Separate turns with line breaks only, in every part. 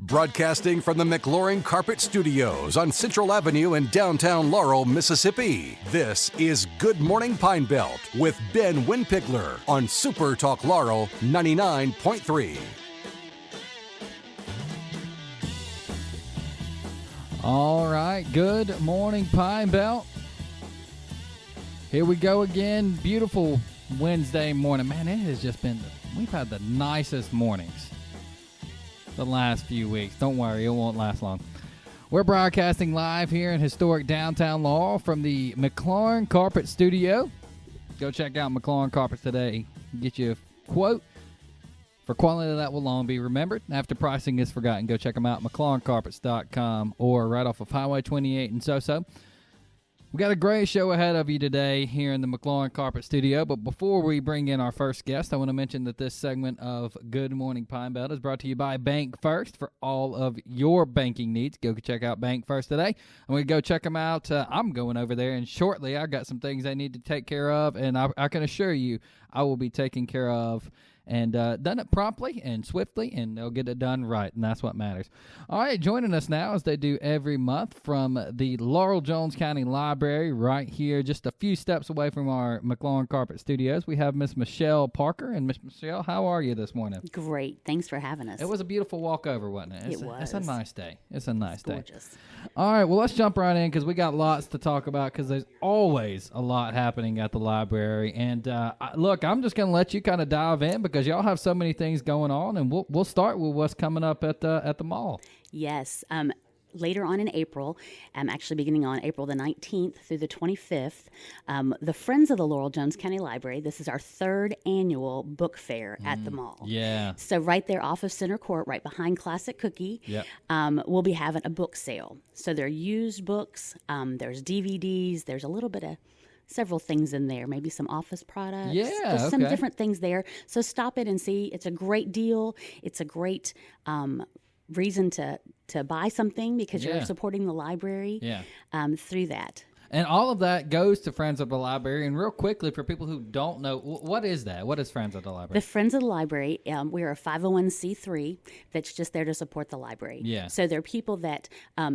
Broadcasting from the McLaurin Carpet Studios on Central Avenue in downtown Laurel, Mississippi. This is Good Morning Pine Belt with Ben Winpigler on SuperTalk Laurel 99.3.
All right, good morning, Pine Belt. Here we go again. Beautiful Wednesday morning. Man, it has just been, we've had the nicest mornings the last few weeks. Don't worry, it won't last long. We're broadcasting live here in historic downtown Laurel from the McLaurin Carpet Studio. Go check out McLaurin Carpets today. Get you a quote for quality that will long be remembered after pricing is forgotten. Go check them out, McLaurinCarpets.com, or right off of Highway 28 in Soso. We got a great show ahead of you today here in the McLaurin Carpet Studio, but before we bring in our first guest, I want to mention that this segment of Good Morning Pine Belt is brought to you by Bank First for all of your banking needs. Go check out Bank First today. I'm going to go check them out. I'm going over there, and shortly I've got some things I need to take care of, and I can assure you I will be taking care of and done it promptly and swiftly, and they'll get it done right, and that's what matters. All right, joining us now, as they do every month, from the Laurel-Jones County Library right here, just a few steps away from our McLaurin Carpet Studios, we have Miss Michelle Parker. And Miss Michelle, how are you this morning?
Great. Thanks for having us.
It was a beautiful walkover, wasn't it?
It was.
It's a nice day. It's a nice day.
Gorgeous.
All right, well, let's jump right in because we got lots to talk about because there's always a lot happening at the library. And, look, I'm just going to let you kind of dive in because y'all have so many things going on, and we'll start with what's coming up at the mall.
Yes. Later on in April, actually beginning on April the 19th through the 25th, the Friends of the Laurel-Jones County Library, this is our third annual book fair at the mall.
Yeah.
So right there off of Center Court, right behind Classic Cookie,
Yep.
We'll be having a book sale. So there are used books, there's DVDs, there's a little bit of several things in there, maybe some office products.
Yeah,
There's some
okay.
different things there. So stop in and see. It's a great deal. It's a great reason to buy something because
Yeah.
you're supporting the library
Yeah.
through that.
And all of that goes to Friends of the Library. And real quickly, for people who don't know, what is that? What is Friends of the Library?
The Friends of the Library, we're a 501c3 that's just there to support the library.
Yeah.
So there are people that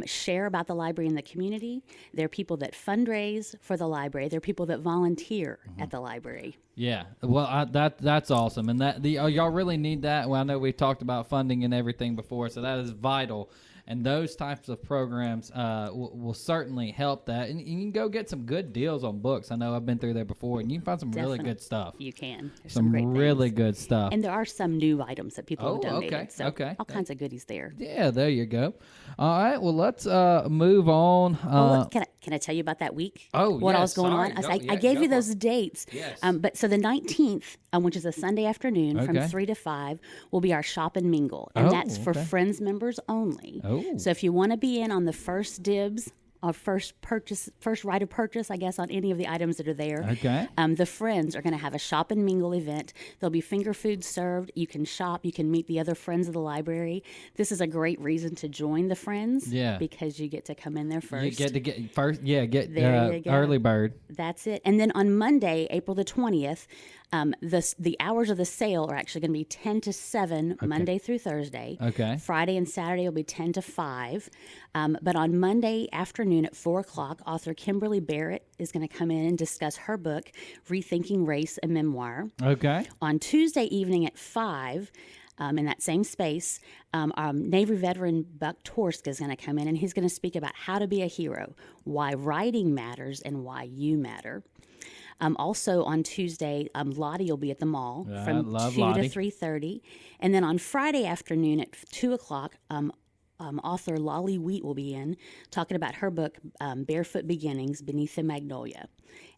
share about the library in the community. There are people that fundraise for the library. There are people that volunteer at the library.
Yeah, well, that's awesome, and y'all really need that. Well, I know we talked about funding and everything before, so that is vital. And those types of programs will certainly help that. And you can go get some good deals on books. I know I've been through there before, and you can find some really good stuff.
You can. There's
Some
great
really
things.
good stuff.
And there are some new items that people have donated.
okay,
So
okay.
all kinds of goodies there.
Yeah, there you go. All right, well, let's move on.
Well, can I tell you about that week?
Oh,
what
yes,
all's going
sorry.
on?
Go-
I
yeah,
gave
go
you
for
those
it.
dates.
Yes.
But so the 19th, which is a Sunday afternoon from
Okay.
3 to 5, will be our shop and mingle. And
Oh,
that's for
okay.
Friends members only.
Oh.
So if you want to be in on the first dibs, or first right of purchase, I guess, on any of the items that are there.
Okay.
The Friends are going to have a shop and mingle event. There'll be finger food served. You can shop. You can meet the other friends of the library. This is a great reason to join the Friends.
Yeah.
Because you get to come in there first.
You get to get first. Yeah, get
There you go.
early bird.
That's it. And then on Monday, April the 20th, the hours of the sale are actually going to be 10 to 7, Monday through Thursday.
Okay.
Friday and Saturday will be 10 to 5. But on Monday afternoon at 4 o'clock, author Kimberly Barrett is going to come in and discuss her book, Rethinking Race, a Memoir.
Okay.
On Tuesday evening at 5, in that same space, Navy veteran Buck Torsk is going to come in, and he's going to speak about how to be a hero, why writing matters, and why you matter. Also on Tuesday, Lottie will be at the mall from 2
Lottie.
to 3:30. And then on Friday afternoon at 2 o'clock, author Lolly Wheat will be in talking about her book, Barefoot Beginnings, Beneath the Magnolia.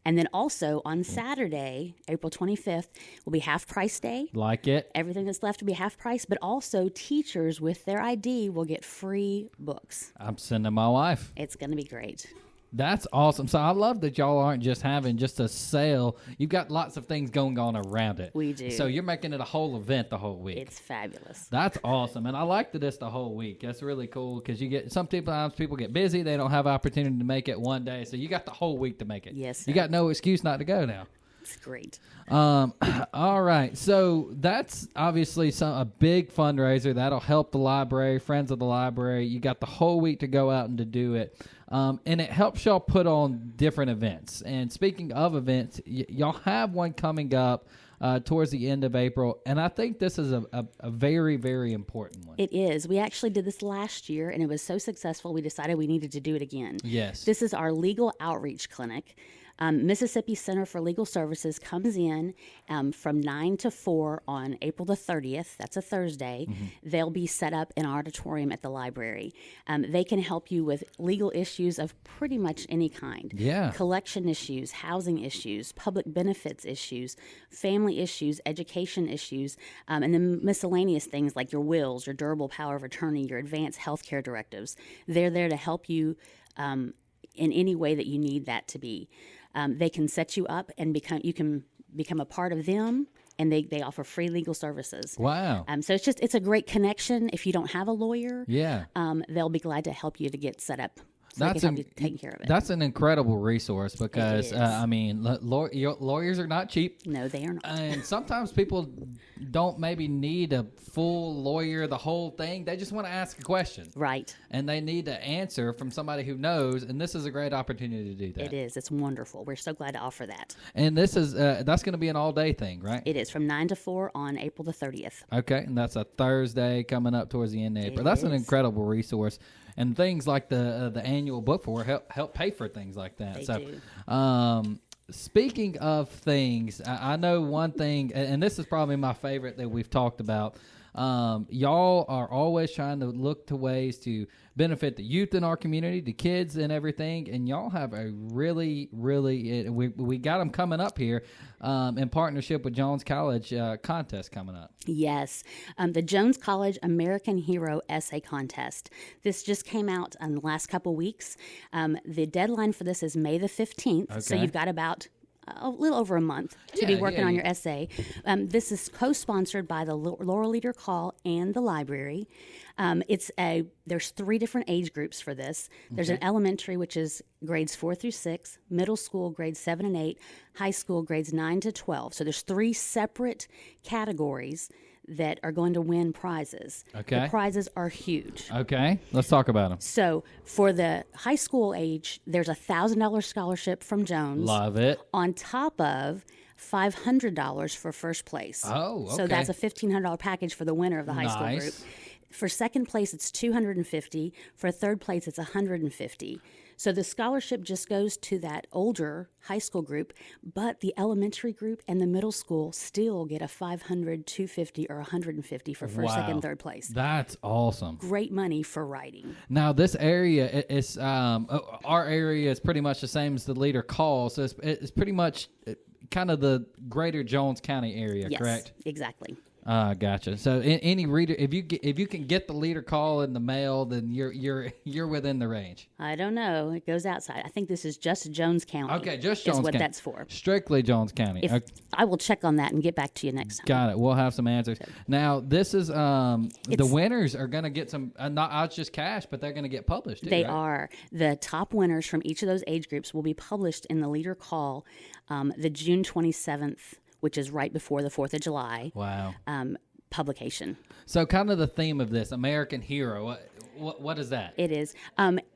And then also on Saturday, April 25th, will be half price day.
Like it.
Everything that's left will be half price, but also teachers with their ID will get free books.
I'm sending my wife.
It's going to be great.
That's awesome. So I love that y'all aren't just having just a sale. You've got lots of things going on around it.
We do.
So you're making it a whole event the whole week.
It's fabulous.
That's awesome. And I like that it's the whole week. That's really cool because you get sometimes people get busy. They don't have opportunity to make it one day. So you got the whole week to make it.
Yes,
You
sir.
got no excuse not to go now.
It's great.
All right. So that's obviously a big fundraiser. That'll help the library, friends of the library. You got the whole week to go out and to do it. And it helps y'all put on different events. And speaking of events, y'all have one coming up towards the end of April. And I think this is a very, very important one.
It is. We actually did this last year, and it was so successful, we decided we needed to do it again.
Yes.
This is our legal outreach clinic. Mississippi Center for Legal Services comes in from 9 to 4 on April the 30th. That's a Thursday. Mm-hmm. They'll be set up in our auditorium at the library. They can help you with legal issues of pretty much any kind.
Yeah.
Collection issues, housing issues, public benefits issues, family issues, education issues, and then miscellaneous things like your wills, your durable power of attorney, your advanced health care directives. They're there to help you in any way that you need that to be. They can set you up and you can become a part of them, and they offer free legal services.
Wow.
So it's a great connection. If you don't have a lawyer,
yeah,
they'll be glad to help you to get set up. So
That's
they can help you take care of it.
That's an incredible resource because, lawyers are not cheap.
No, they are not.
And sometimes people don't maybe need a full lawyer, the whole thing. They just want to ask a question.
Right.
And they need to answer from somebody who knows, and this is a great opportunity to do that.
It is. It's wonderful. We're so glad to offer that.
And this is that's going to be an all-day thing, right?
It is from 9 to 4 on April the 30th.
Okay, and that's a Thursday coming up towards the end of April. That's an incredible resource. And things like the annual book fair help pay for things like that.
They do.
Speaking of things, I know one thing, and this is probably my favorite that we've talked about. Y'all are always trying to look to ways to benefit the youth in our community, the kids and everything, and y'all have a really, we got them coming up here in partnership with Jones College contest coming up.
Yes, the Jones College American Hero Essay Contest. This just came out in the last couple weeks. The deadline for this is May the 15th, so you've got about a little over a month to be working on your essay. This is co-sponsored by the Laurel Leader Call and the library. There's 3 different age groups for this. There's an elementary, which is grades 4 through 6, middle school grades 7 and 8, high school grades 9 to 12. So there's 3 separate categories that are going to win prizes.
Okay.
The prizes are huge.
Okay, let's talk about them.
So for the high school age, there's a $1,000 scholarship from Jones.
Love it.
On top of $500 for first place.
Oh, okay.
So that's a $1,500 package for the winner of the high school group. For second place, it's $250. For third place, it's $150. So the scholarship just goes to that older high school group, but the elementary group and the middle school still get a $500, $250, or $150 for first, second, third place.
That's awesome.
Great money for writing.
Now, this area is our area is pretty much the same as the Leader Call, so it's pretty much kind of the greater Jones County area, correct?
Yes, exactly.
Gotcha. So any reader, if you can get the Leader Call in the mail, then you're within the range.
I don't know. It goes outside. I think this is just Jones County.
Okay, just Jones
is what
County.
That's for.
Strictly Jones County.
I will check on that and get back to you next time.
Got it. We'll have some answers. Now, this is the winners are going to get some not just cash, but they're going to get published too,
They
right?
are. The top winners from each of those age groups will be published in the Leader Call the June 27th, which is right before the 4th of July.
Wow.
Publication.
So kind of the theme of this, American Hero, what is that?
It is.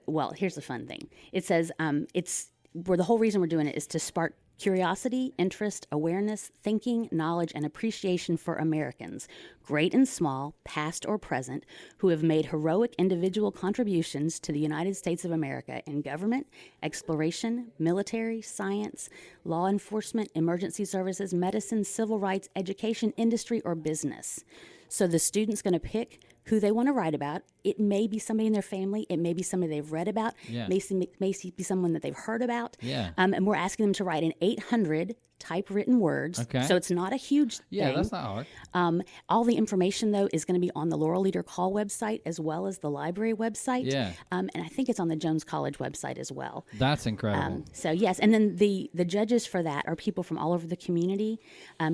Well, here's the fun thing. It says the whole reason we're doing it is to spark curiosity, interest, awareness, thinking, knowledge, and appreciation for Americans, great and small, past or present, who have made heroic individual contributions to the United States of America in government, exploration, military, science, law enforcement, emergency services, medicine, civil rights, education, industry, or business. So the student's going to pick who they want to write about. It may be somebody in their family. It may be somebody they've read about.
Yeah.
May be someone that they've heard about.
Yeah.
And we're asking them to write in 800 typewritten words.
Okay.
So it's not a huge thing.
That's not hard.
All the information, though, is going to be on the Laurel Leader Call website as well as the library website.
Yeah.
And I think it's on the Jones College website as well.
That's incredible.
So, yes. And then the judges for that are people from all over the community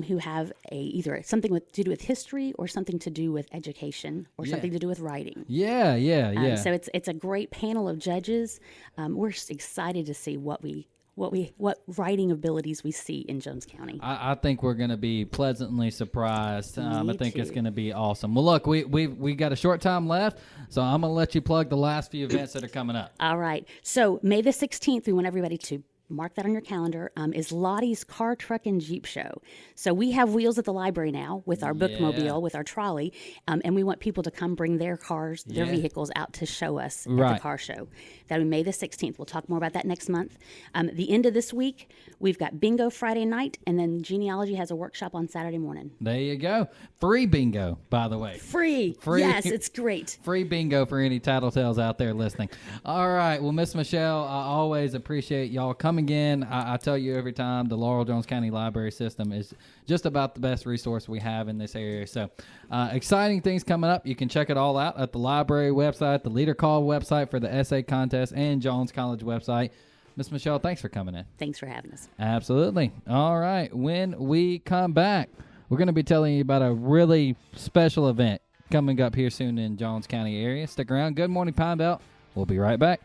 who have either something to do with history or something to do with education or something to do with writing.
Yeah.
So it's a great panel of judges. We're excited to see what we what writing abilities we see in Jones County.
I think we're going to be pleasantly surprised. I think
too.
it's going to be awesome. Well, look, we got a short time left, so I'm going to let you plug the last few events that are coming up.
All right. So May the 16th, we want everybody to mark that on your calendar, is Lottie's Car, Truck, and Jeep Show. So we have wheels at the library now with our bookmobile, with our trolley, and we want people to come bring their cars, their vehicles out to show us at the car show. That'll be May the 16th. We'll talk more about that next month. The end of this week, we've got bingo Friday night, and then genealogy has a workshop on Saturday morning.
There you go. Free bingo, by the way.
Free. Yes, it's great.
Free bingo for any tattletales out there listening. All right. Well, Miss Michelle, I always appreciate y'all coming in. I tell you every time, the Laurel-Jones County Library System is just about the best resource we have in this area. So exciting things coming up. You can check it all out at the library website, the Leader Call website for the essay contest, and Jones College website. Miss Michelle, thanks for coming in.
Thanks for having us.
Absolutely. All right. When we come back, we're going to be telling you about a really special event coming up here soon in Jones County area. Stick around. Good morning, Pine Belt. We'll be right back.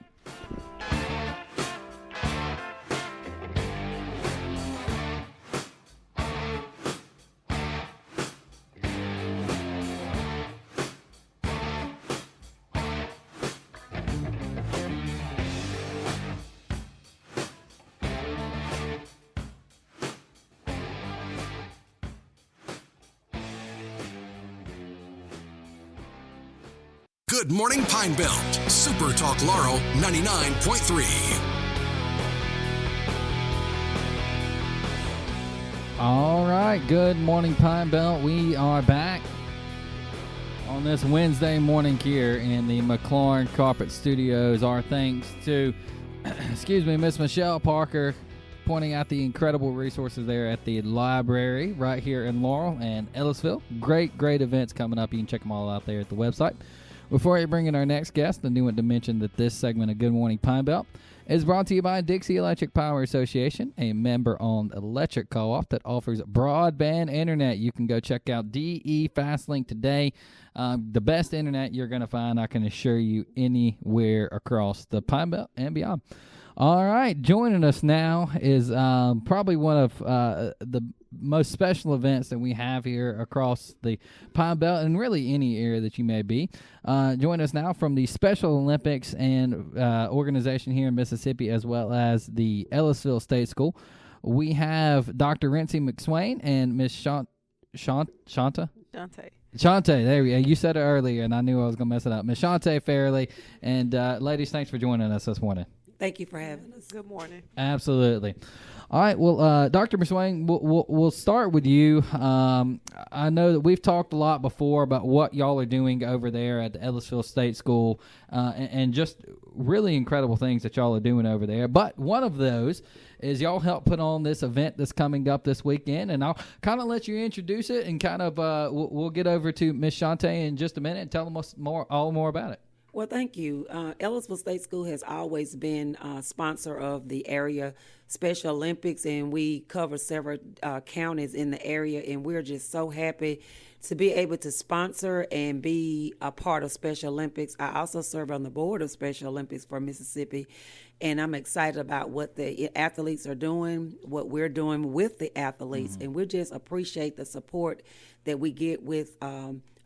Good morning, Pine Belt. SuperTalk Laurel 99.3.
All right. Good morning, Pine Belt. We are back on this Wednesday morning here in the McLaurin Carpet Studios. Our thanks to, Miss Michelle Parker, pointing out the incredible resources there at the library right here in Laurel and Ellisville. Great events coming up. You can check them all out there at the website. Before I bring in our next guest, I do want to mention that this segment of Good Morning Pine Belt is brought to you by Dixie Electric Power Association, a member-owned electric co-op that offers broadband internet. You can go check out DE Fastlink today. The best internet you're going to find, I can assure you, anywhere across the Pine Belt and beyond. All right, joining us now is probably one of the most special events that we have here across the Pine Belt and really any area that you may be. Join us now from the Special Olympics and organization here in Mississippi, as well as the Ellisville State School. We have Dr. Rinsey McSwain and Miss Shaunta. Shaunta, there we go. You said it earlier, and I knew I was going to mess it up. Miss Shaunta Fairley. And ladies, thanks for joining us this morning.
Thank you for having us. Good morning.
Absolutely. All right. Well, Dr. McSwain, we'll start with you. I know that we've talked a lot before about what y'all are doing over there at the Ellisville State School and just really incredible things that y'all are doing over there. But one of those is y'all help put on this event that's coming up this weekend, and I'll kind of let you introduce it and kind of we'll get over to Miss Shaunta in just a minute and tell them more about it.
Well, thank you. Ellisville State School has always been a sponsor of the area Special Olympics, and we cover several counties in the area, and we're just so happy to be able to sponsor and be a part of Special Olympics. I also serve on the board of Special Olympics for Mississippi, and I'm excited about what the athletes are doing, what we're doing with the athletes, and we just appreciate the support that we get with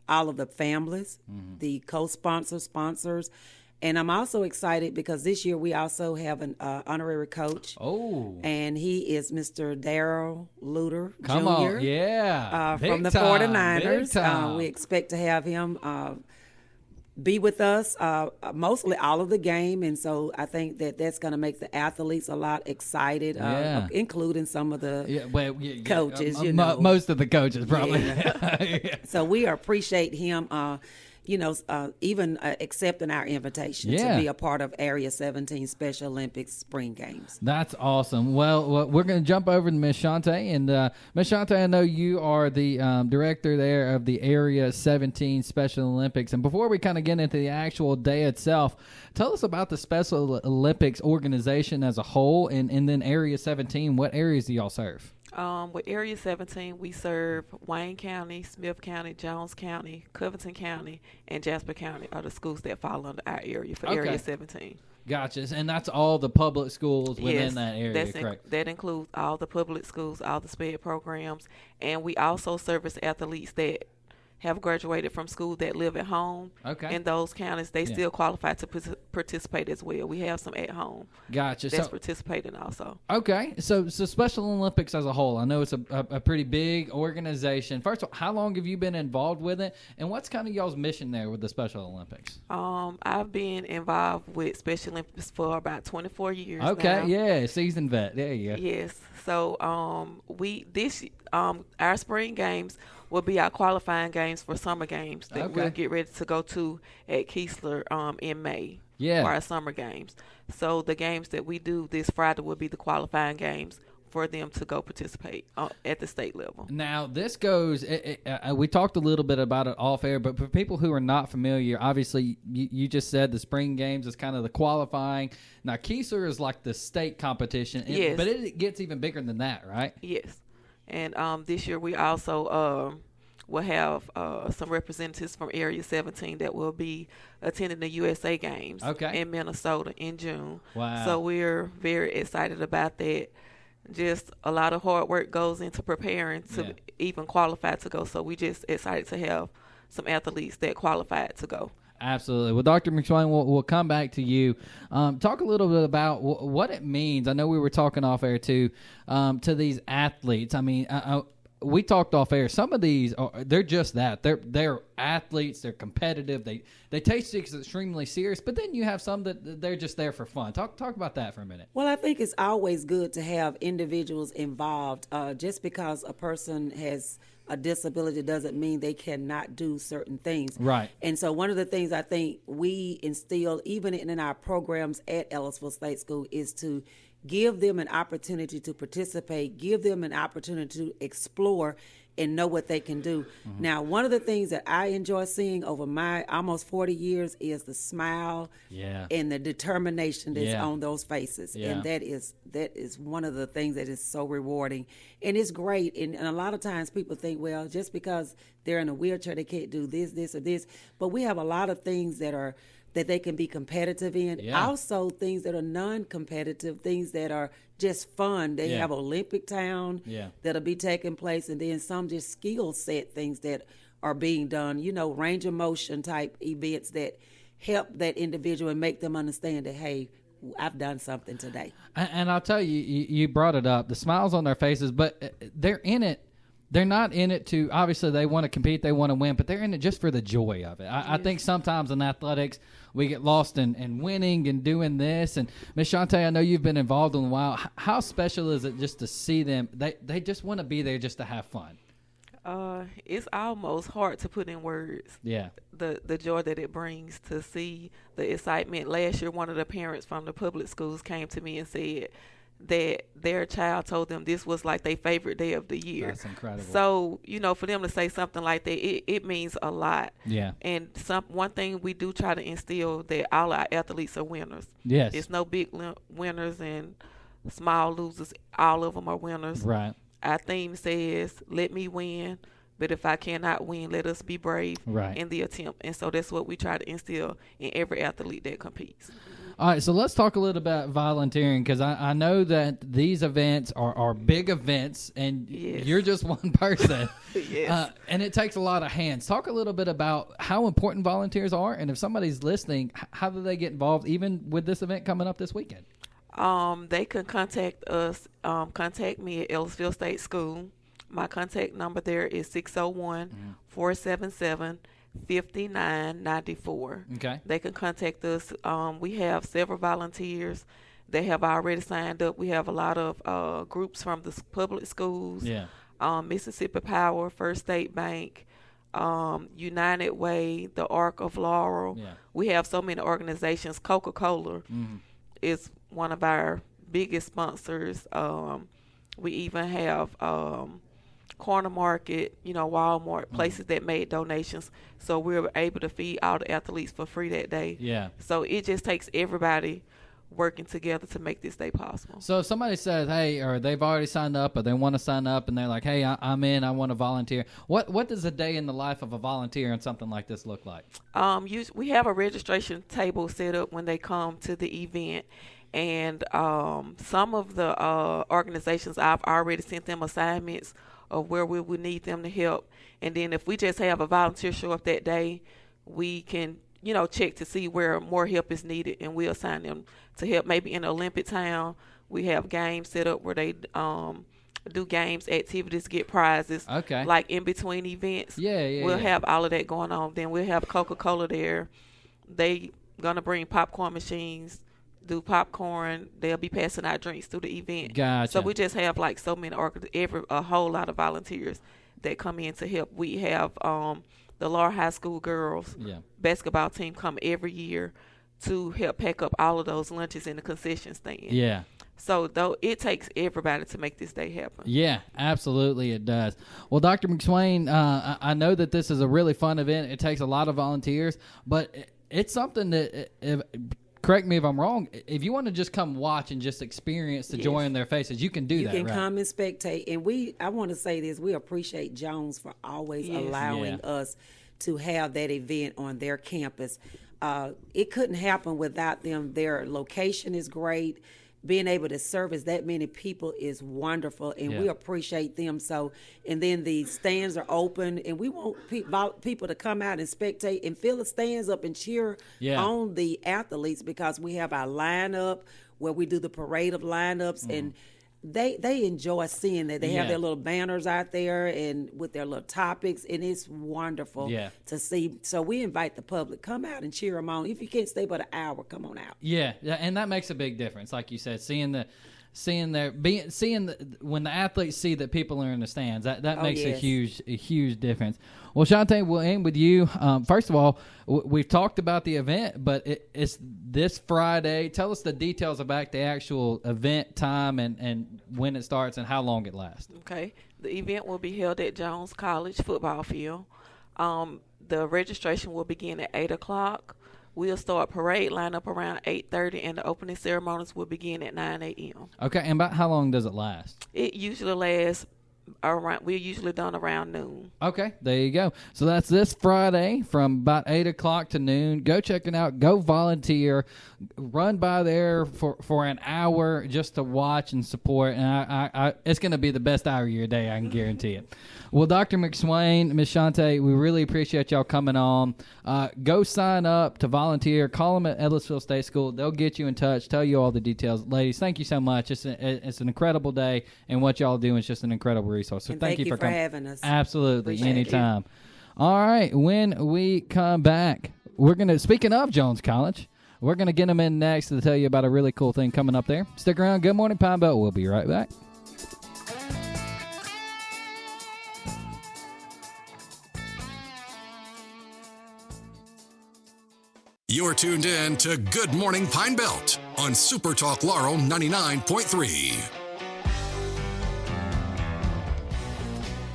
all of the families, the co-sponsors, sponsors. And I'm also excited because this year we also have an honorary coach. Oh. And he is Mr. Darrell Luter Jr.
Come on, yeah.
From the
time,
49ers. We expect to have him be with us mostly all of the game. And so I think that that's going to make the athletes a lot excited, including some of the coaches.
Most of the coaches probably.
Yeah. So we appreciate him even accepting our invitation to be a part of Area 17 Special Olympics Spring Games.
That's awesome. Well, we're going to jump over to Ms. Shaunta. And Ms. Shaunta, I know you are the director there of the Area 17 Special Olympics. And before we kind of get into the actual day itself, tell us about the Special Olympics organization as a whole, and then Area 17. What areas do y'all serve?
With Area 17, we serve Wayne County, Smith County, Jones County, Covington County, and Jasper County are the schools that fall under our area for Area 17.
Gotcha. And that's all the public schools within that area, correct?
That includes all the public schools, all the SPED programs, and we also service athletes that have graduated from school that live at home.
Okay.
In those counties, they still qualify to participate as well. We have some at home.
Gotcha.
That's participating also.
Okay. So Special Olympics as a whole, I know it's a pretty big organization. First of all, how long have you been involved with it, and what's kind of y'all's mission there with the Special Olympics?
I've been involved with Special Olympics for about 24 years
Okay.
now.
Yeah. Seasoned vet. There you go.
Yes. So our spring games will be our qualifying games for summer games that we'll get ready to go to at Keesler in May for our summer games. So the games that we do this Friday will be the qualifying games for them to go participate at the state level.
Now, this goes, we talked a little bit about it off air, but for people who are not familiar, obviously you just said the spring games is kind of the qualifying. Now, Keesler is like the state competition,
yes.
But it gets even bigger than that, right?
Yes. And this year we also will have some representatives from Area 17 that will be attending the USA Games in Minnesota in June.
Wow.
So we're very excited about that. Just a lot of hard work goes into preparing to even qualify to go. So we just excited to have some athletes that qualified to go.
Absolutely. Well, Dr. McSwain, we'll come back to you. Talk a little bit about what it means. I know we were talking off air too, to these athletes. I mean, we talked off air. Some of these they're just that. They're athletes. They're competitive. They take things extremely serious. But then you have some that they're just there for fun. Talk about that for a minute.
Well, I think it's always good to have individuals involved. Just because a person has a disability doesn't mean they cannot do certain things.
Right.
And so one of the things I think we instill even in our programs at Ellisville State School is to give them an opportunity to participate, give them an opportunity to explore and know what they can do. Mm-hmm. Now, one of the things that I enjoy seeing over my almost 40 years is the smile and the determination that's on those faces. Yeah. And that is one of the things that is so rewarding. And it's great. And a lot of times people think, well, just because they're in a wheelchair, they can't do this, or this. But we have a lot of things that they can be competitive in. Yeah. Also things that are non-competitive, things that are just fun. They have Olympic Town that'll be taking place, and then some just skill set things that are being done, range of motion type events that help that individual and make them understand that, hey, I've done something today.
And I'll tell you, you brought it up, the smiles on their faces, but they're in it. They're not in it to, obviously they want to compete, they want to win, but they're in it just for the joy of it. I think sometimes in athletics, we get lost in winning and doing this. And Ms. Shaunta, I know you've been involved in a while. How special is it just to see them? They just want to be there just to have fun.
It's almost hard to put in words. Yeah. The joy that it brings to see the excitement. Last year, one of the parents from the public schools came to me and said that their child told them this was like their favorite day of the year.
That's incredible.
So, for them to say something like that, it means a lot. Yeah. And one thing we do try to instill that all our athletes are winners. Yes. It's no big winners and small losers. All of them are winners. Right. Our theme says, let me win, but if I cannot win, let us be brave in the attempt. And so that's what we try to instill in every athlete that competes.
All right, so let's talk a little about volunteering, because I know that these events are big events, and you're just one person. Yes. And it takes a lot of hands. Talk a little bit about how important volunteers are, and if somebody's listening, how do they get involved, even with this event coming up this weekend?
They can contact us, contact me at Ellisville State School. My contact number there is 601-477-5994. Okay. They can contact us. We have several volunteers that have already signed up. We have a lot of groups from the public schools, Mississippi Power, First State Bank, United Way, the Arc of Laurel. Yeah. We have so many organizations. Coca-Cola is one of our biggest sponsors. We even have Corner Market, Walmart, places that made donations. So we were able to feed all the athletes for free that day. Yeah. So it just takes everybody working together to make this day possible.
So if somebody says, hey, or they've already signed up, or they want to sign up, and they're like, hey, I'm in, I want to volunteer. What does a day in the life of a volunteer and something like this look like?
We have a registration table set up when they come to the event. And some of the organizations, I've already sent them assignments of where we would need them to help. And then if we just have a volunteer show up that day, we can, check to see where more help is needed, and we'll assign them to help. Maybe in Olympic Town, we have games set up where they do games, activities, get prizes.
Okay.
Like in between events. We'll have all of that going on. Then we'll have Coca-Cola there. They going to bring popcorn machines, do popcorn. They'll be passing out drinks through the event.
Gotcha.
So we just have like so many a whole lot of volunteers that come in to help. We have the Laurel High School girls basketball team come every year to help pack up all of those lunches in the concession stand.
Yeah.
So though it takes everybody to make this day happen.
Yeah, absolutely it does. Well, Dr. McSwain, I know that this is a really fun event. It takes a lot of volunteers, but it's something that correct me if I'm wrong, if you want to just come watch and just experience the joy in their faces, you can do that,
You can
right?
come and spectate. And I want to say this, we appreciate Jones for always allowing us to have that event on their campus. It couldn't happen without them. Their location is great. Being able to service that many people is wonderful, and we appreciate them. So, and then the stands are open, and we want people to come out and spectate and fill the stands up and cheer on the athletes, because we have our lineup where we do the parade of lineups, and they enjoy seeing that. They have their little banners out there and with their little topics, and it's wonderful to see. So we invite the public, come out and cheer them on. If you can't stay but an hour, come on out.
Yeah, and that makes a big difference, like you said, when the athletes see that people are in the stands, that makes a huge difference. Well, Shaunta, we'll end with you. First of all, we've talked about the event, but it's this Friday. Tell us the details about the actual event time and when it starts and how long it lasts.
Okay. The event will be held at Jones College football field. The registration will begin at 8 o'clock. We'll start parade lineup around 8:30, and the opening ceremonies will begin at 9 a.m.
Okay, and about how long does it last?
It usually lasts we're usually done around noon.
Okay, there you go. So that's this Friday from about 8 o'clock to noon. Go check it out. Go volunteer. Run by there for an hour just to watch and support. And I it's going to be the best hour of your day, I can guarantee it. Well, Dr. McSwain, Ms. Shaunta, we really appreciate y'all coming on. Go sign up to volunteer. Call them at Ellisville State School. They'll get you in touch, tell you all the details. Ladies, thank you so much. It's an incredible day, and what y'all do is just an incredible resource. So thank you for
having us.
Absolutely,
Appreciate
anytime. All right, when we come back, speaking of Jones College, we're going to get them in next to tell you about a really cool thing coming up there. Stick around. Good Morning Pine Belt. We'll be right back.
You're tuned in to Good Morning Pine Belt on SuperTalk Laurel 99.3.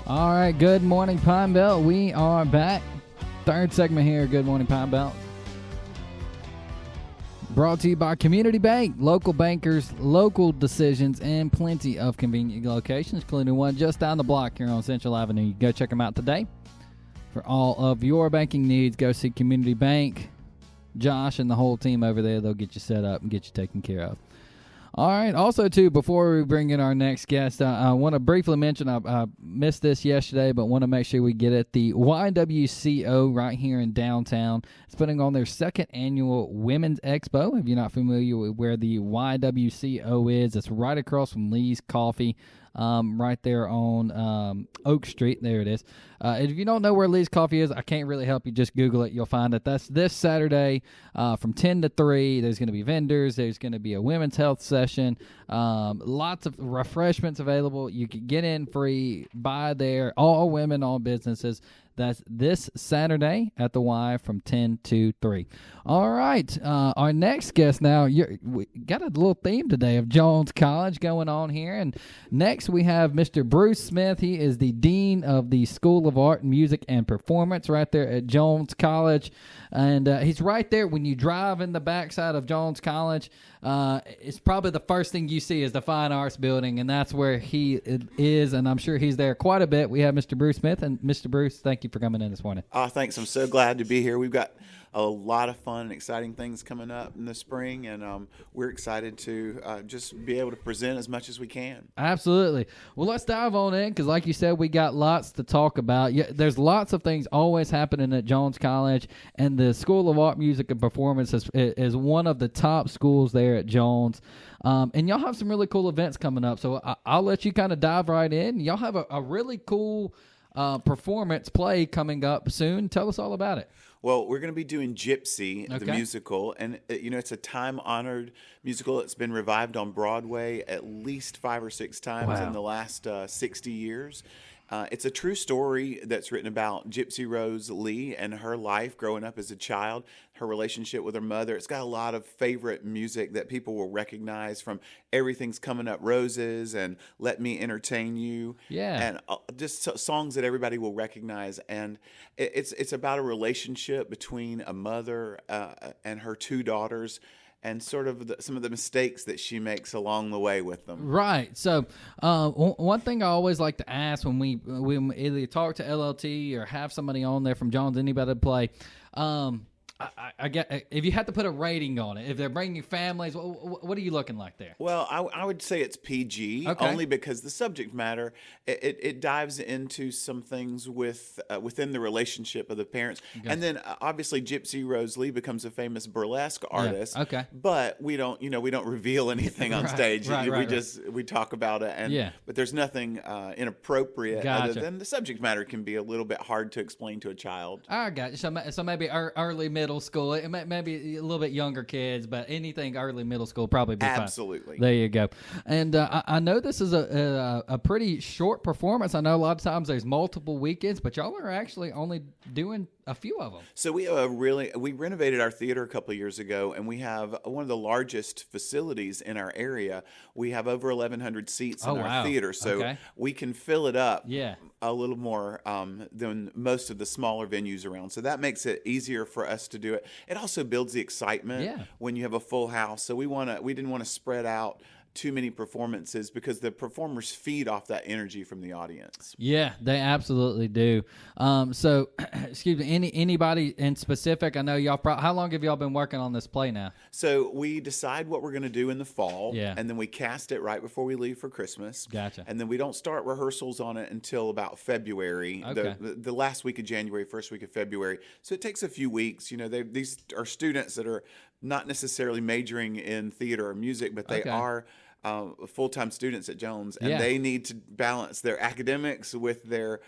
All right, Good Morning Pine Belt. We are back. Third segment here, Good Morning Pine Belt. Brought to you by Community Bank. Local bankers, local decisions, and plenty of convenient locations, including one just down the block here on Central Avenue. You can go check them out today. For all of your banking needs, go see Community Bank. Josh and the whole team over there, they'll get you set up and get you taken care of. All right. Also, too, before we bring in our next guest, I want to briefly mention, I missed this yesterday, but want to make sure we get it. The YWCO right here in downtown is putting on their second annual Women's Expo. If you're not familiar with where the YWCO is, it's right across from Lee's Coffee. Right there on Oak Street. There it is. If you don't know where Lee's Coffee is, I can't really help you. Just Google it. You'll find it. That's this Saturday from 10 to 3. There's going to be vendors. There's going to be a women's health session. Lots of refreshments available. You can get in free, buy there. All women, all businesses. That's this Saturday at the Y from 10 to 3. All right, our next guest now, we got a little theme today of Jones College going on here. And next we have Mr. Bruce Smith. He is the Dean of the School of Art, Music, and Performance right there at Jones College. And he's right there when you drive in the backside of Jones College. It's probably the first thing you see is the Fine Arts Building, and that's where he is, and I'm sure he's there quite a bit. We have Mr. Bruce Smith. And Mr. Bruce, thank you for coming in this morning.
Thanks. I'm so glad to be here. We've got a lot of fun and exciting things coming up in the spring, and we're excited to just be able to present as much as we can.
Absolutely. Well, let's dive on in because, like you said, we got lots to talk about. Yeah, there's lots of things always happening at Jones College, and the School of Art, Music, and Performance is one of the top schools there at Jones. And y'all have some really cool events coming up, so I'll let you kind of dive right in. Y'all have a really cool performance play coming up soon. Tell us all about it.
Well, we're going to be doing Gypsy, the musical, and it's a time-honored musical. It's been revived on Broadway at least 5 or 6 times in the last 60 years. It's a true story that's written about Gypsy Rose Lee and her life growing up as a child, her relationship with her mother. It's got a lot of favorite music that people will recognize, from Everything's Coming Up Roses and Let Me Entertain You.
Yeah.
And just songs that everybody will recognize. And it's about a relationship between a mother and her 2 daughters, and sort of some of the mistakes that she makes along the way with them.
Right. So one thing I always like to ask when we either talk to LLT or have somebody on there from Jones, anybody to play, I get, if you had to put a rating on it, if they're bringing families, what are you looking like there?
Well, I would say it's PG, only because the subject matter, it dives into some things within the relationship of the parents. Okay. And then obviously Gypsy Rose Lee becomes a famous burlesque artist.
Yeah. Okay.
But we don't reveal anything on stage. We talk about it, and but there's nothing inappropriate other than the subject matter can be a little bit hard to explain to a child.
I got you. So maybe early middle school, maybe a little bit younger kids, but anything early middle school probably be fine.
Absolutely.
There you go. And I know this is a pretty short performance. I know a lot of times there's multiple weekends, but y'all are actually only doing a few of them.
So we renovated our theater a couple of years ago, and we have one of the largest facilities in our area. We have over 1,100 seats in our theater, so we can fill it up a little more than most of the smaller venues around. So that makes it easier for us to do it. It also builds the excitement when you have a full house. So we didn't want to spread out too many performances because the performers feed off that energy from the audience.
Yeah, they absolutely do. So, excuse me, anybody in specific? I know y'all. How long have y'all been working on this play now?
So we decide what we're going to do in the fall, and then we cast it right before we leave for Christmas.
Gotcha.
And then we don't start rehearsals on it until about February, the last week of January, first week of February. So it takes a few weeks. These are students that are not necessarily majoring in theater or music, but they are full-time students at Jones, and they need to balance their academics with their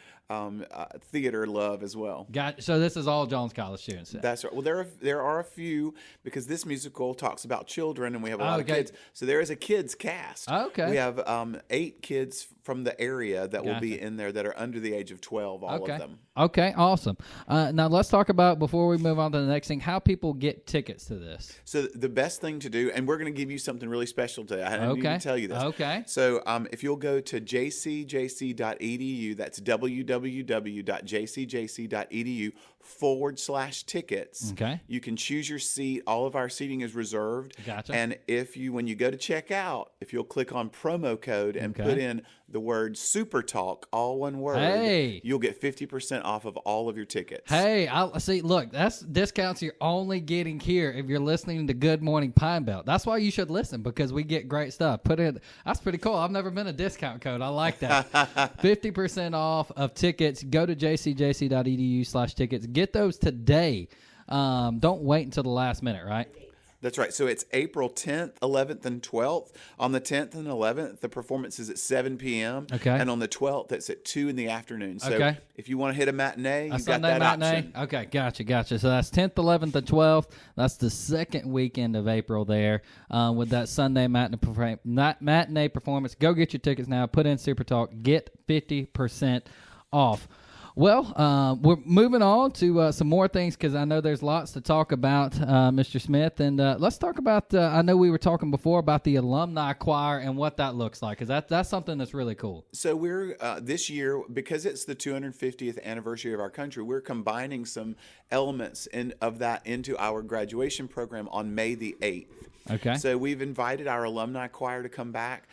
theater love as well.
So this is all Jones College students then?
That's right. Well, there are a few, because this musical talks about children, and we have a lot of kids. So there is a kids cast.
Okay.
We have 8 kids from the area that will be in there that are under the age of 12, all of them.
Okay, awesome. Now let's talk about, before we move on to the next thing, how people get tickets to this.
So the best thing to do, and we're going to give you something really special today. I need to tell you this.
Okay.
So if you'll go to jcjc.edu, that's www.jcjc.edu/tickets.
Okay.
You can choose your seat. All of our seating is reserved.
Gotcha.
And when you go to check out, if you'll click on promo code and put in the word SuperTalk, all one word, you'll get 50% off of all of your tickets.
Hey, I see. Look, that's discounts you're only getting here if you're listening to Good Morning Pine Belt. That's why you should listen, because we get great stuff. That's pretty cool. I've never been a discount code. I like that. 50% off of tickets. Go to jcjc.edu/tickets. Get those today. Don't wait until the last minute, right?
That's right. So it's April 10th, 11th, and 12th. On the 10th and 11th, the performance is at 7 p.m.
Okay.
And on the 12th, it's at 2 in the afternoon. So if you want to hit a matinee, you've got that option.
Okay, gotcha. So that's 10th, 11th, and 12th. That's the second weekend of April there with that Sunday matinee performance. Go get your tickets now. Put in SuperTalk. Get 50% off. Well, we're moving on to some more things because I know there's lots to talk about, Mr. Smith. And let's talk about, I know we were talking before about the alumni choir and what that looks like, because that's something that's really cool.
So we're, this year, because it's the 250th anniversary of our country, we're combining some elements of that into our graduation program on May the 8th.
Okay.
So we've invited our alumni choir to come back.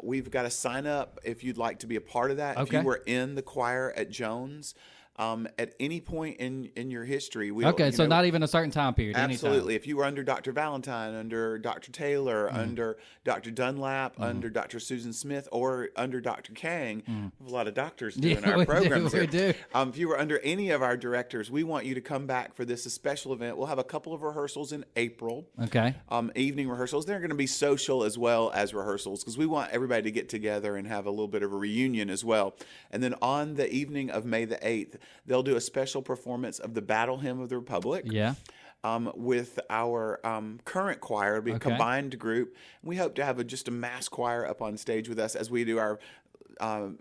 We've got to sign up if you'd like to be a part of that.
Okay.
If you were in the choir at Jones, at any point in your history.
So not even a certain time period.
Absolutely.
Anytime.
If you were under Dr. Valentine, under Dr. Taylor, under Dr. Dunlap, under Dr. Susan Smith, or under Dr. Kang, we have a lot of doctors doing our programs here.
We do.
If you were under any of our directors, we want you to come back for this special event. We'll have a couple of rehearsals in April.
Okay.
Evening rehearsals. They're going to be social as well as rehearsals because we want everybody to get together and have a little bit of a reunion as well. And then on the evening of May the 8th, they'll do a special performance of the Battle Hymn of the Republic.
Yeah.
With our current choir. It'll be a combined group. We hope to have just a mass choir up on stage with us as we do our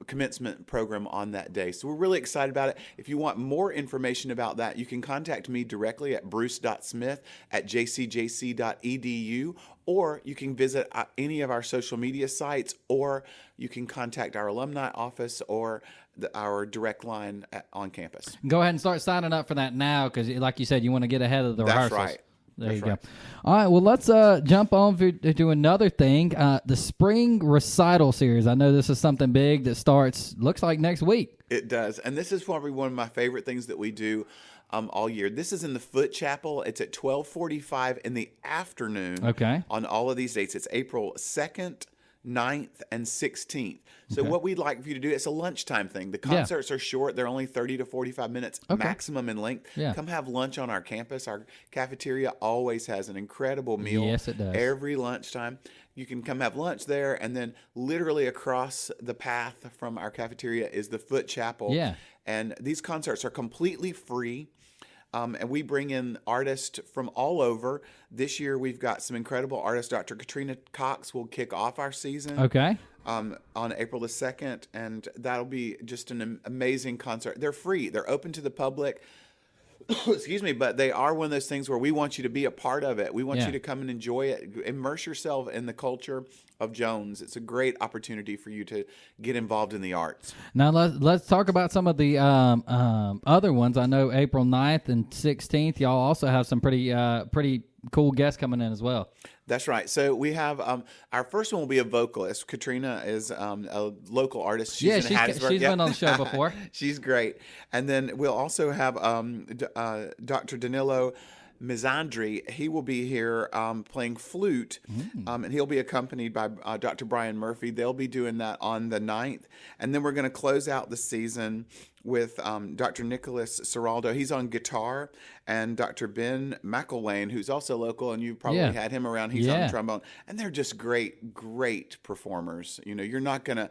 commencement program on that day. So we're really excited about it. If you want more information about that, you can contact me directly at bruce.smith@jcjc.edu, or you can visit any of our social media sites, or you can contact our alumni office or our direct line on campus.
Go ahead and start signing up for that now because, like you said, you want to get ahead of the rehearsals.
That's right.
There you go. All right, well, let's jump on to another thing, the spring recital series. I know this is something big that starts, looks like next week.
It does, and this is probably one of my favorite things that we do all year. This is in the Foot Chapel. It's at 12:45 in the afternoon on all of these dates. It's April 2nd, 9th, and 16th. So what we'd like for you to do, it's a lunchtime thing. The concerts are short. They're only 30 to 45 minutes maximum in length. Yeah. Come have lunch on our campus. Our cafeteria always has an incredible meal.
Yes, it does.
Every lunchtime. You can come have lunch there, and then literally across the path from our cafeteria is the Foot Chapel.
Yeah.
And these concerts are completely free. And we bring in artists from all over. This year, we've got some incredible artists. Dr. Katrina Cox will kick off our season on April the 2nd, and that'll be just an amazing concert. They're free. They're open to the public. Excuse me, but they are one of those things where we want you to be a part of it. We want you to come and enjoy it. Immerse yourself in the culture of Jones. It's a great opportunity for you to get involved in the arts.
Now let's talk about some of the other ones. I know April 9th and 16th, y'all also have some pretty cool guests coming in as well.
That's right. So we have our first one will be a vocalist. Katrina is a local artist. She's in Hattiesburg.
She's been on the show before.
She's great. And then we'll also have Dr. Danilo Mizandri. He will be here playing flute, and he'll be accompanied by Dr. Brian Murphy. They'll be doing that on the 9th. And then we're going to close out the season with Dr. Nicholas Seraldo. He's on guitar, and Dr. Ben McElwain, who's also local, and you probably had him around. He's on trombone, and they're just great performers. You know, you're not gonna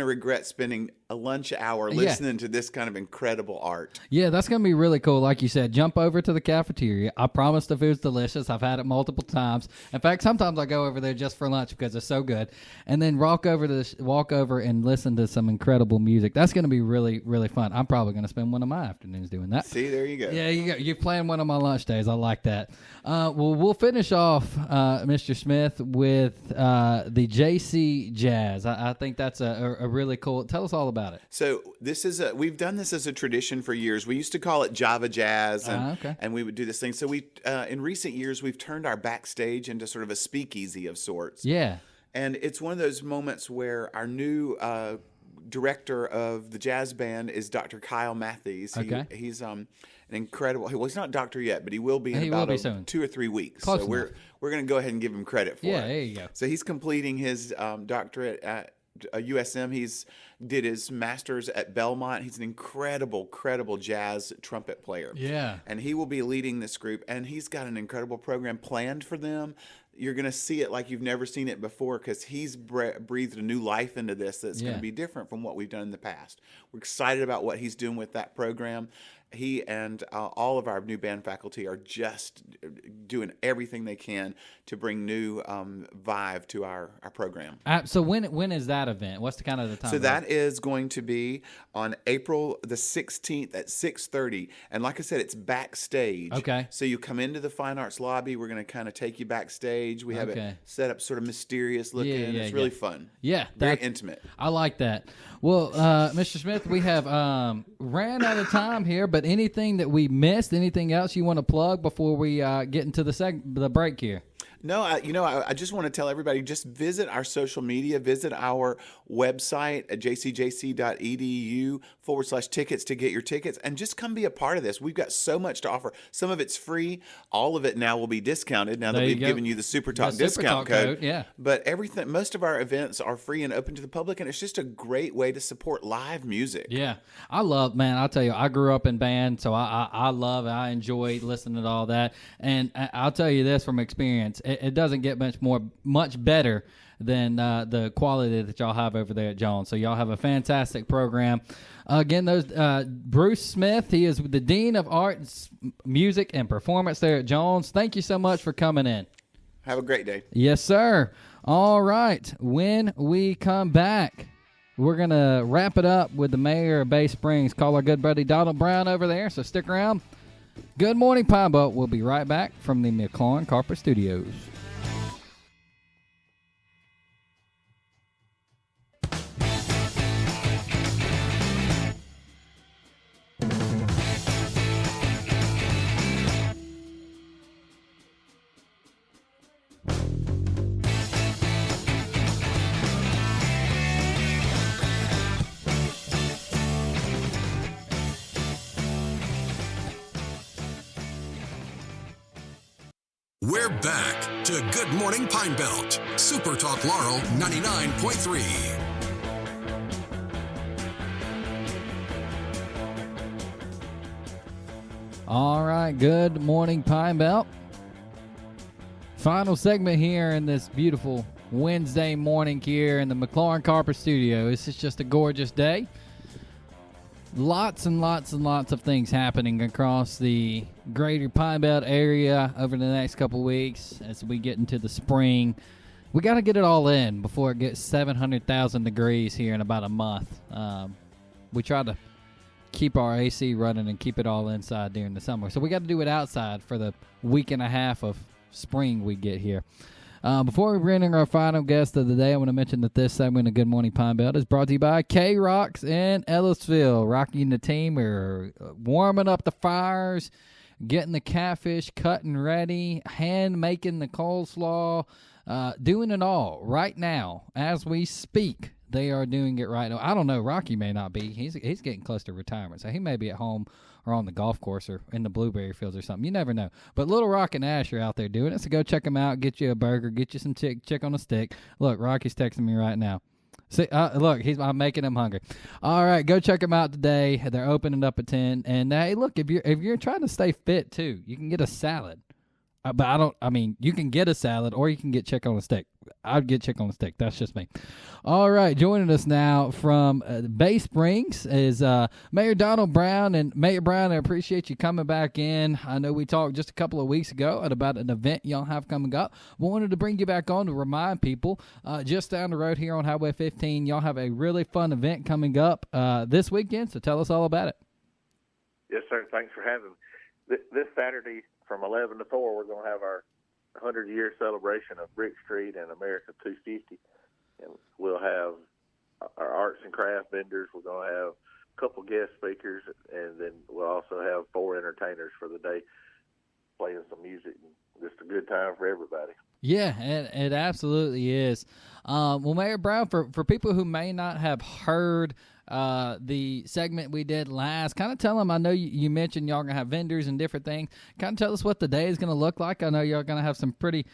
regret spending a lunch hour listening to this kind of incredible art. Yeah,
that's gonna be really cool. Like you said, jump over to the cafeteria. I promise the food's delicious. I've had it multiple times. In fact, sometimes I go over there just for lunch because it's so good, and then walk over and listen to some incredible music. That's gonna be really, really fun. I'm probably going to spend one of my afternoons doing that.
See, there you go.
Yeah, you're playing one of my lunch days. I like that. Well, we'll finish off, Mr. Smith, with the JC Jazz. I think that's a really cool. Tell us all about it.
So we've done this as a tradition for years. We used to call it Java Jazz, and we would do this thing. So we, in recent years, we've turned our backstage into sort of a speakeasy of sorts.
Yeah.
And it's one of those moments where our new director of the jazz band is Dr. Kyle Matthews. He's an incredible. Well, he's not doctor yet, but he will be in about 2 or 3 weeks.
Close
so
enough.
we're going to go ahead and give him credit for it.
Yeah, there you go.
So he's completing his doctorate at USM. He's did his master's at Belmont. He's an incredible jazz trumpet player.
Yeah.
And he will be leading this group, and he's got an incredible program planned for them. You're going to see it like you've never seen it before because he's breathed a new life into this that's going to be different from what we've done in the past. We're excited about what he's doing with that program. he and all of our new band faculty are just doing everything they can to bring new vibe to our program.
So when is that event? What's the kind of the time?
So that is going to be on April the 16th at 6:30. And like I said, it's backstage.
Okay.
So you come into the Fine Arts lobby. We're going to kind of take you backstage. We have it set up sort of mysterious looking. It's really fun.
Yeah.
Very intimate.
I like that. Well, Mr. Smith, we have ran out of time here, but anything that we missed, anything else you want to plug before we get into the break here?
No, I just want to tell everybody, just visit our social media, visit our website at jcjc.edu/tickets to get your tickets, and just come be a part of this. We've got so much to offer. Some of it's free. All of it now will be discounted now that we've given you the SuperTalk discount code.
Yeah.
But most of our events are free and open to the public, and it's just a great way to support live music.
Yeah. I'll tell you, I grew up in band, so I enjoy listening to all that. And I'll tell you this from experience, it doesn't get much better than the quality that y'all have over there at Jones. So y'all have a fantastic program. Again, Bruce Smith, he is the Dean of Arts, Music, and Performance there at Jones. Thank you so much for coming in.
Have a great day.
Yes, sir. All right. When we come back, we're going to wrap it up with the mayor of Bay Springs. Call our good buddy Donald Brown over there, so stick around. Good morning, Pine Belt. We'll be right back from the McLaurin Carpet Studios.
We're back to Good Morning Pine Belt. SuperTalk Laurel 99.3.
All right, good morning, Pine Belt. Final segment here in this beautiful Wednesday morning here in the McLaurin Carpet Studio. This is just a gorgeous day. Lots and lots and lots of things happening across the greater Pine Belt area over the next couple weeks as we get into the spring. We got to get it all in before it gets 700,000 degrees here in about a month. We try to keep our AC running and keep it all inside during the summer. So we got to do it outside for the week and a half of spring we get here. Before we bring in our final guest of the day, I want to mention that this segment of Good Morning Pine Belt is brought to you by K-Rocks in Ellisville. Rocky and the team are warming up the fires, getting the catfish cut and ready, hand making the coleslaw, doing it all right now as we speak. They are doing it right now. I don't know. Rocky may not be. He's getting close to retirement, so he may be at home or on the golf course or in the blueberry fields or something. You never know. But Little Rock and Ash are out there doing it, so go check them out. Get you a burger. Get you some chick on a stick. Look, Rocky's texting me right now. See, look, I'm making him hungry. All right, go check them out today. They're opening up at 10. And hey, look, if you're trying to stay fit too, you can get a salad. But you can get a salad or you can get chick on a stick. I'd get chick on a stick. That's just me. All right, joining us now from Bay Springs is Mayor Donald Brown. And Mayor Brown, I appreciate you coming back in. I know we talked just a couple of weeks ago about an event y'all have coming up. We wanted to bring you back on to remind people just down the road here on Highway 15, y'all have a really fun event coming up this weekend. So tell us all about it.
Yes, sir. Thanks for having me. This Saturday, from 11 to 4, we're going to have our 100-year celebration of Brick Street and America 250. And we'll have our arts and craft vendors. We're going to have a couple guest speakers, and then we'll also have 4 entertainers for the day playing some music. Just a good time for everybody.
Yeah, it absolutely is. Well, Mayor Brown, for people who may not have heard the segment we did last, kind of tell them, I know you mentioned y'all going to have vendors and different things. Kind of tell us what the day is going to look like. I know y'all going to have some pretty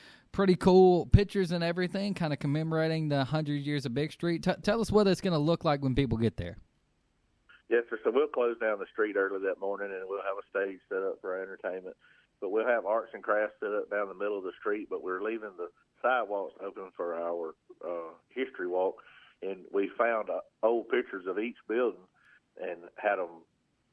cool pictures and everything, kind of commemorating the 100 years of Big Street. Tell us what it's going to look like when people get there.
Yes, sir. So we'll close down the street early that morning, and we'll have a stage set up for our entertainment. But we'll have arts and crafts set up down the middle of the street, but we're leaving the sidewalks open for our history walk. And we found old pictures of each building and had them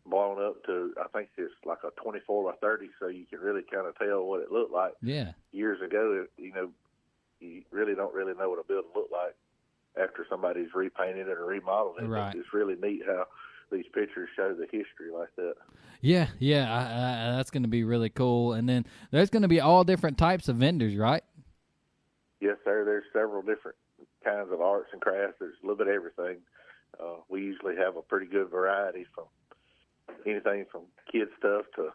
blown up to, I think it's like a 24 by 30, so you can really kind of tell what it looked like.
Yeah.
Years ago, you really don't really know what a building looked like after somebody's repainted it or remodeled it.
Right.
It's really neat how these pictures show the history like that.
Yeah, that's going to be really cool. And then there's going to be all different types of vendors, right?
Yes, sir. There's several different kinds of arts and crafts. There's a little bit of everything. We usually have a pretty good variety from anything from kid stuff to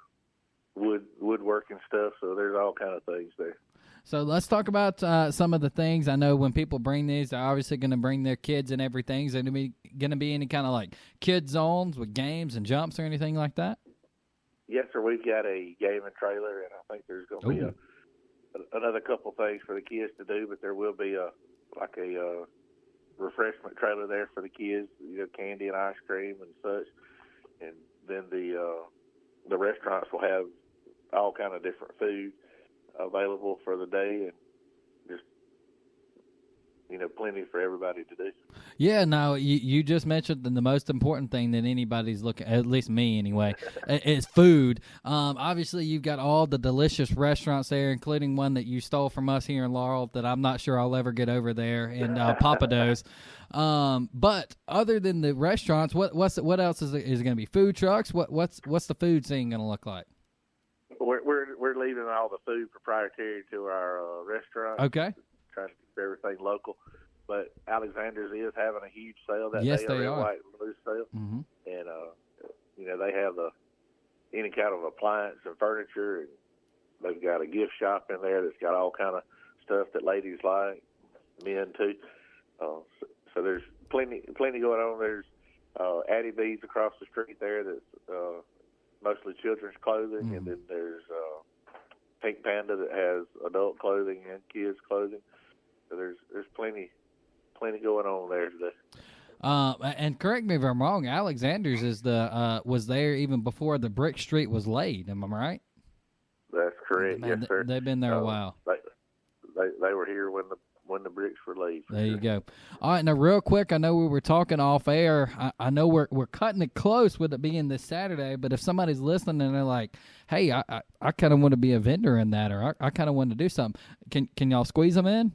woodworking stuff. So there's all kind of things there.
So let's talk about some of the things. I know when people bring these, they're obviously going to bring their kids and everything. Is there going to be any kind of like kid zones with games and jumps or anything like that?
Yes, sir. We've got a gaming trailer, and I think there's going to be another couple things for the kids to do, but there will be a refreshment trailer there for the kids, candy and ice cream and such. And then the restaurants will have all kind of different food available for the day, and just plenty for everybody to do.
Yeah, no, you just mentioned the most important thing that anybody's looking, at least me anyway, is food. Obviously, you've got all the delicious restaurants there, including one that you stole from us here in Laurel that I'm not sure I'll ever get over there in Papados. But other than the restaurants, what else is it going to be? Food trucks? What's the food scene going to look like?
We're leaving all the food proprietary to our restaurant.
Okay.
Trying to keep everything local. But Alexander's is having a huge sale that
yes,
day.
They are.
White and blue sale.
Mm-hmm.
And they have any kind of appliance and furniture, and they've got a gift shop in there that's got all kind of stuff that ladies like, men too. So there's plenty going on. There's Addie B's across the street there that's mostly children's clothing, and then there's Pink Panda that has adult clothing and kids clothing. So there's plenty going on there today.
And correct me if I'm wrong, Alexander's is was there even before the brick street was laid. Am I right?
That's correct. Yes, sir.
They've been there a while.
They were here when the bricks were laid.
There you go. All right, now real quick, I know we were talking off air. I know we're cutting it close with it being this Saturday, but if somebody's listening and they're like, hey, I kind of want to be a vendor in that, or I kind of want to do something, can y'all squeeze them in?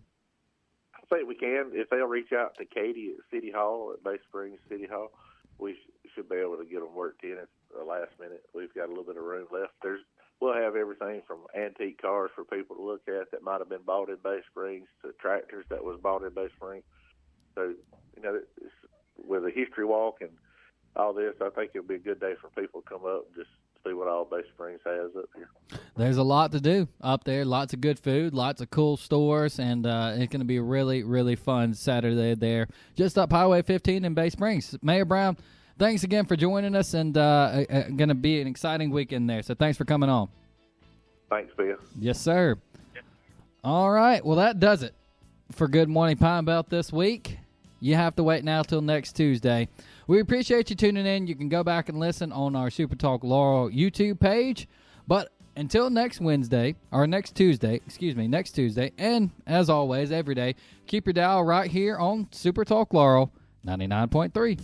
I think we can. If they'll reach out to Katie at City Hall, at Bay Springs City Hall, we should be able to get them worked in at the last minute. We've got a little bit of room left. We'll have everything from antique cars for people to look at that might have been bought in Bay Springs to tractors that was bought in Bay Springs. So, with a history walk and all this, I think it'll be a good day for people to come up and just see what all Bay Springs has up here.
There's a lot to do up there. Lots of good food, lots of cool stores, and it's going to be a really, really fun Saturday there just up Highway 15 in Bay Springs. Mayor Brown, thanks again for joining us, and going to be an exciting weekend there. So thanks for coming on.
Thanks, Bill.
Yes, sir. All right. Well, that does it for Good Morning Pine Belt this week. You have to wait now till next Tuesday. We appreciate you tuning in. You can go back and listen on our SuperTalk Laurel YouTube page. But until next Tuesday, and as always, every day, keep your dial right here on SuperTalk Laurel 99.3.